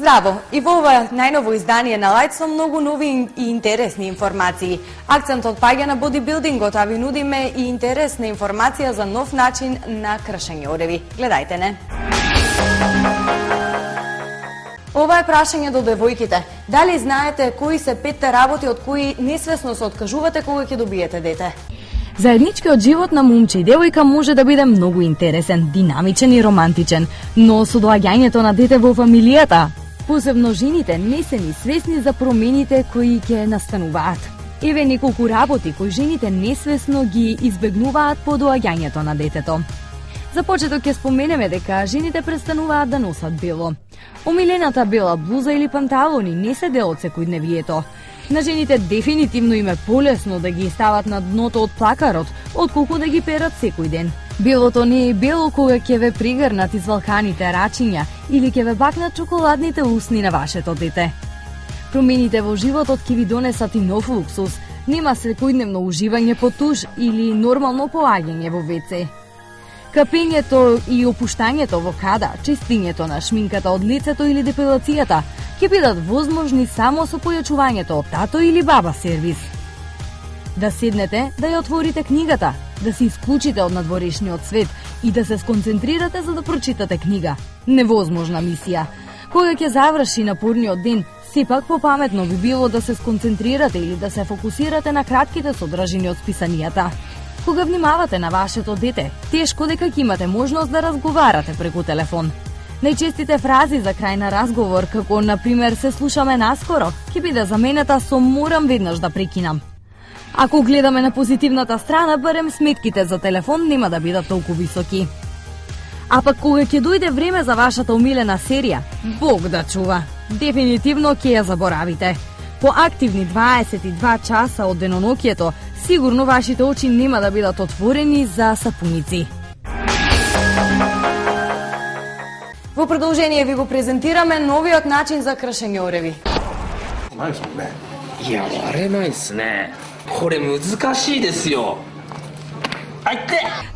Здраво! И во ова најново издание на Лајт со многу нови и интересни информации. Акцентот паѓа на бодибилдингот, а ви нудиме и интересна информација за нов начин на кршење ореви. Гледајте не! Ова е прашање до девојките. Дали знаете кои се 5 работи од кои несвесно се откажувате кога ќе добиете дете? Заедничкиот живот на момче и девојка може да биде многу интересен, динамичен и романтичен, но со доаѓањето на дете во фамилијата, посебно жените не се ни свесни за промените кои ќе настануваат. Еве неколку работи кои жените несвесно ги избегнуваат по доаѓањето на детето. За почеток ќе споменеме дека жените престануваат да носат бело. Омилената бела блуза или панталони не се дел од секојдневието. На жените дефинитивно им е полесно да ги стават на дното од плакарот, отколку да ги перат секој ден. Белото не е бело кога ќе ве пригрнат извалканите рачиња или ќе ве бакнат чоколадните усни на вашето дете. Промените во животот ќе ви донесат и нов луксус. Нема секојдневно уживање по туш или нормално поаѓање во WC. Капењето и опуштањето во када, чистењето на шминката од лицето или депилацијата ќе бидат возможни само со појачувањето од тато или баба сервис. Да седнете, да ја отворите книгата, да се исклучите од надворешниот свет и да се сконцентрирате за да прочитате книга. Невозможна мисија. Кога ќе заврши напорниот ден, сепак попаметно би било да се сконцентрирате или да се фокусирате на кратките содржини од списанијата. Кога внимавате на вашето дете, тешко дека ќе имате можност да разговарате преку телефон. Најчестите фрази за крај на разговор, како например се слушаме наскоро, ќе биде заменета со морам веднаш да прекинам. Ако гледаме на позитивната страна, барем сметките за телефон нема да бидат толку високи. А пак кога ќе дојде време за вашата омилена серија, Бог да чува, дефинитивно ќе ја заборавите. По активни 22 часа од деноноќието, сигурно вашите очи нема да бидат отворени за сапуници. Во продолжение ви го презентираме новиот начин за кршење ореви.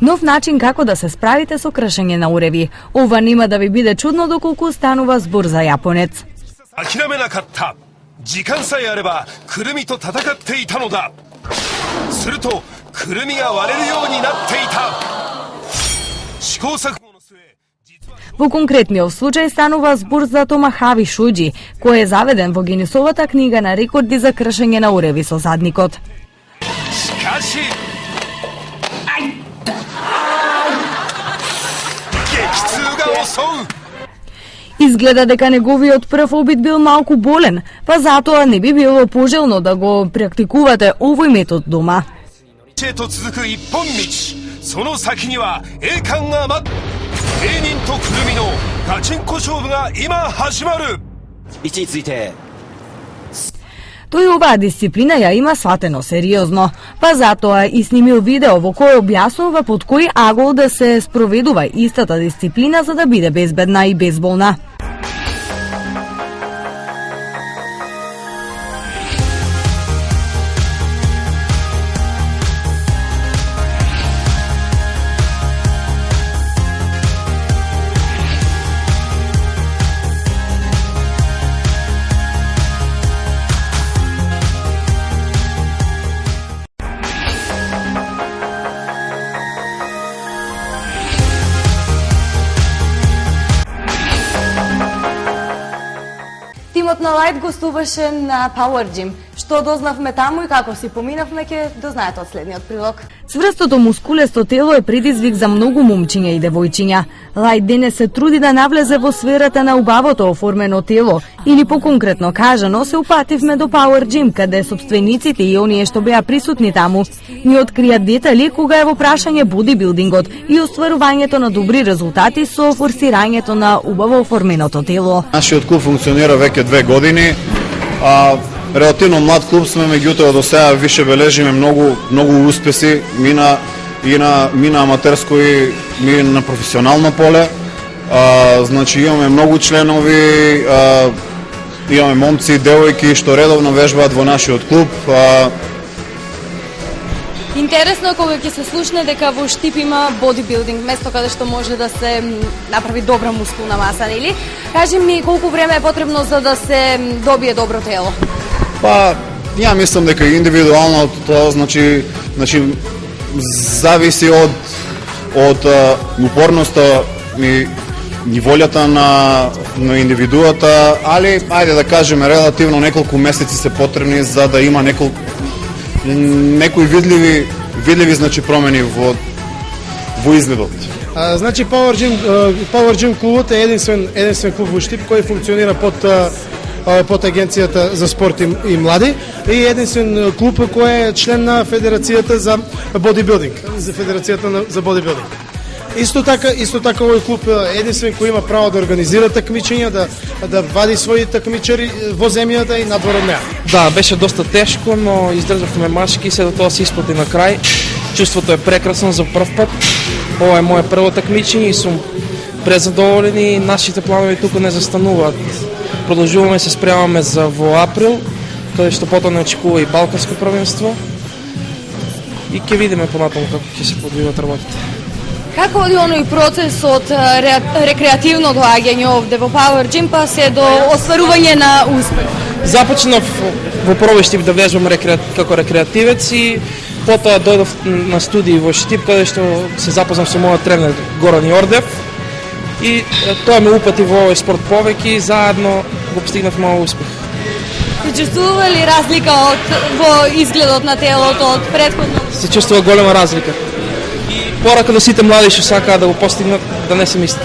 Нов начин како да се справите со кршење на ореви. Ова нема да ви биде чудно доколку станува збор за јапонец. 諦めなかった。時間さえあればくるみと戦っていたのだ。するとくるみが割れるようになっていた。試行錯誤の末。Во конкретниот случај станува збор за Томахави Шуџи, кој е заведен во Гинесовата книга на рекорди за кршење на ореви со задникот. Изгледа дека неговиот прв обид бил малку болен, па затоа не би било пожелно да го практикувате овој метод дома. Тој оваа дисциплина ја има сватено сериозно, па затоа и снимил видео во кој објаснува под кој агол да се спроведува истата дисциплина за да биде безбедна и безболна. Тимот на Лајт гостуваше на Power Gym. Што дознавме таму и како си поминавме, ќе дознаете од следниот прилог. Цврстото мускулесто тело е предизвик за многу момчиња и девојчиња. Лајт денес се труди да навлезе во сферата на убавото оформено тело, или поконкретно кажано се упативме до Power Gym, каде собствениците и оние што беа присутни таму ни откријат детали кога е во прашање бодибилдингот и остварувањето на добри резултати со форсирањето на убаво оформеното тело. Нашиот клуб функционира веќе 2 години. Релативно млад клуб сме, меѓутоа до сега више бележиме многу успеси, мина аматерско и на професионално поле. Значи имаме многу членови, имаме момци и девојки што редовно вежбаат во нашиот клуб. Интересно е кога ќе се слушне дека во Штип има бодибилдинг, место каде што може да се направи добра мускулна маса, нели? Кажи ми колку време е потребно за да се добие добро тело? Па, ја мислам дека индивидуално тоа значи зависи од упорноста и волјата на индивидуата, али ајде да кажеме релативно неколку месеци се потребни за да има некои видливи значи промени во изгледот. Значи Power Gym клубот е единствен клуб во Штип кој функционира под агенцијата за спорт и млади и единствен клуб кој е член на Федерацијата за бодибилдинг, Исто така овој клуб е единствен кој има право да организира такмичења, да вади своји такмичари во земјата и надвор од неа. Да, беше доста тешко, но издржавме мачки и се до тоа се исплати на крај. Чувството е прекрасно за прв пат. Ова е моје прво такмичење и сум презадоволен и нашите планови тука не застануваат. Продолжуваме се спремаме за во април, каде што потоа не очекува и Балканско првенство. И ќе видиме понатаму како ќе се подвиват работите. Како оди оној процес од рекреативно доаѓање овде во Power Gym па се до остварување на успех? Започнав во првој Штип да вежбам како рекреативец и потоа дојдов на студии во Штип каде што се запознав со мојот тренер Горан Јордев и тоа ме упати во овој спорт повеќе и заедно го постигнавме овој успех. Се чувствува ли разлика во изгледот на телото од претходно? Се чувствува голема разлика. Порака до сите млади што сакаат да го постигнат, да не се мисли.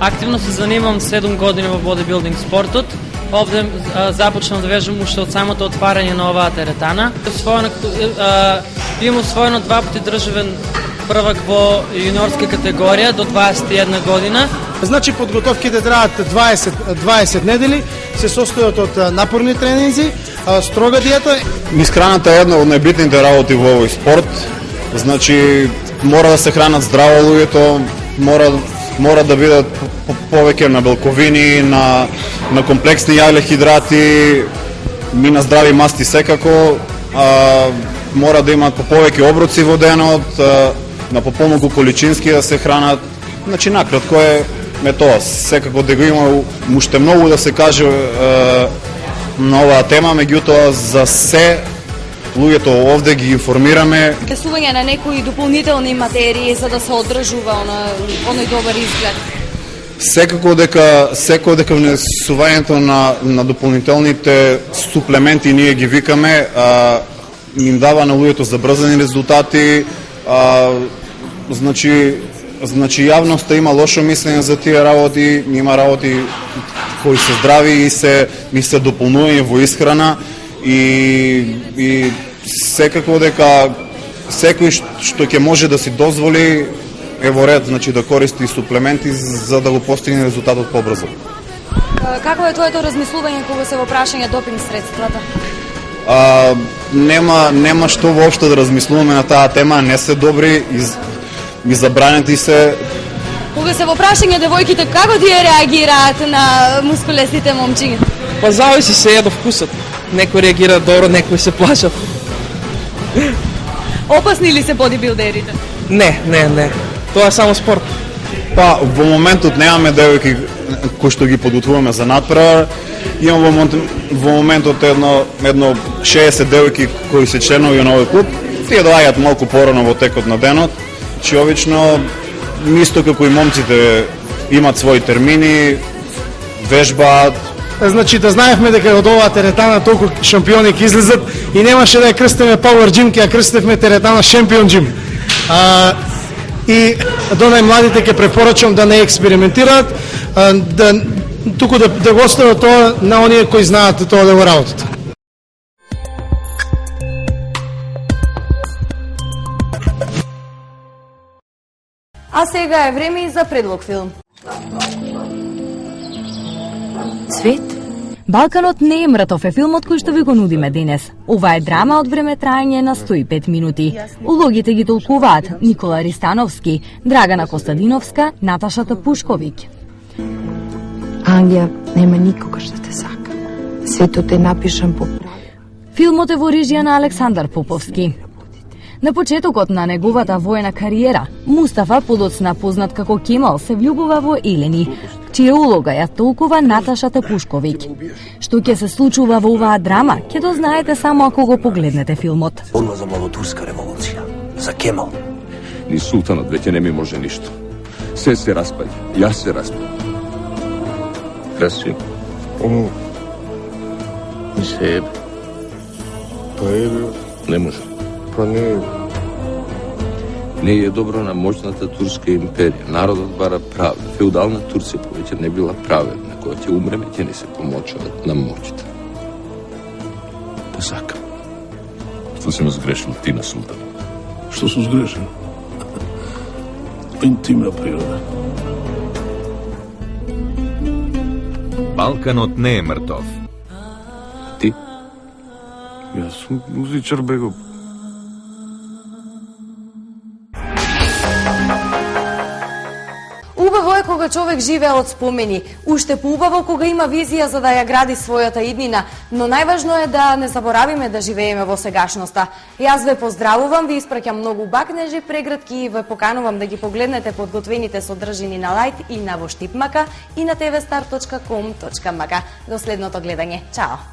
Активно се занимавам 7 години во бодибилдинг спортот. Овде започнав да вежбам уште од самото отварање на оваа теретана. Имам освоено 2 пати државен првак во јуниорска категорија до 21 година. Значи подготовките траат 20 недели, се состојат од напорни тренинзи, строга диета. Исхраната е една од најбитните работи во овој спорт. Значи мора да се хранат здраво луѓето, мора да бидат повеќе на белковини, на комплексни јаглехидрати, на здрави масти секако, мора да имат повеќе оброци во денот, на попомалку количински да се хранат. Значи накратко е тоа, секако да го има уште многу да се каже на оваа тема, меѓутоа за се луѓето овде ги информираме. Внесување на некои дополнителни материи за да се одржува оној добар изглед. Секако дека внесувањето на дополнителните суплементи ние ги викаме, им дава на луѓето забрзани резултати. Значи јавноста има лошо мислење за тие работи, има работи кои се здрави и се дополнување во исхрана и секако дека секој што ќе може да си дозволи е во ред, значи да користи суплементи за да го постигне резултатот побрзо. Какво е твоето размислување кога се во прашање допинг средствата? Нема што воопшто да размислуваме на таа тема, не се добри и забранети се. Кога се во прашање девојките, како тие реагираат на мускулесите момчиња? Па зависи се до вкусот. Некои реагираат добро, некои се плашат. Опасни ли се бодибилдерите? Не. Тоа е само спорт. Па, во моментот немаме девојки кои што ги подготвуваме за надпревар. Имам во моментот едно 60 девојки кои се членови на овој клуб. Тие доаѓаат малку порано во текот на денот. Че обично, исто како и момците имат своји термини, вежбаат. Значи да знаевме дека од оваа теретана толку шампиони ќе излезат и немаше да ја крстиме Power Gym, ќе ја крстевме теретана Champion Gym. И до најмладите ќе препорачам да не експериментираат, туку да го остават тоа на оние кои знаат тоа да го работат. А сега е време и за предлог филм. Цвет? Балканот не е мртов е филмот кој што ви го нудиме денес. Ова е драма од време трајање на 105 минути. Улогите ги толкуваат Никола Ристановски, Драгана Костадиновска, Наташа Пушковиќ. Ангија нема никога што те сака. Светот е напишан по право. Филмот е во режија на Александар Поповски. На почетокот на неговата воена кариера, Мустафа, подоцна познат како Кемал, се влюбува во Елени, чија улога ја толкува Наташа Тепушковиќ. Што ќе се случува во оваа драма, ќе дознаете само ако го погледнете филмот. Борба за младотурска револуција, за Кемал. Ни султанот веќе не ми може ништо. Се распаѓа, јас се распаѓа. Краси. И се ебе. Па ебе. Не може. Па не. Не е добро на моќната турска империја. Народот бара правда. Феудална Турција повеќе не била праведна. Кога ќе умреме, ќе не се помочат на моќта. Па сакам. Што си ме сгрешил ти на султан? Што сум сгрешил? Интимна природа. Балканот не е мртов. Ти? Јас сум музичар, бего. Убаво е кога човек живее од спомени, уште поубаво кога има визија за да ја гради својата иднина, но најважно е да не заборавиме да живееме во сегашноста. Јас ве поздравувам, ви испраќам многу бакнежи, прегратки и ве поканувам да ги погледнете подготвените содржини на Лајт и на Воштипмака и на tvstar.com.mk. До следното гледање. Чао!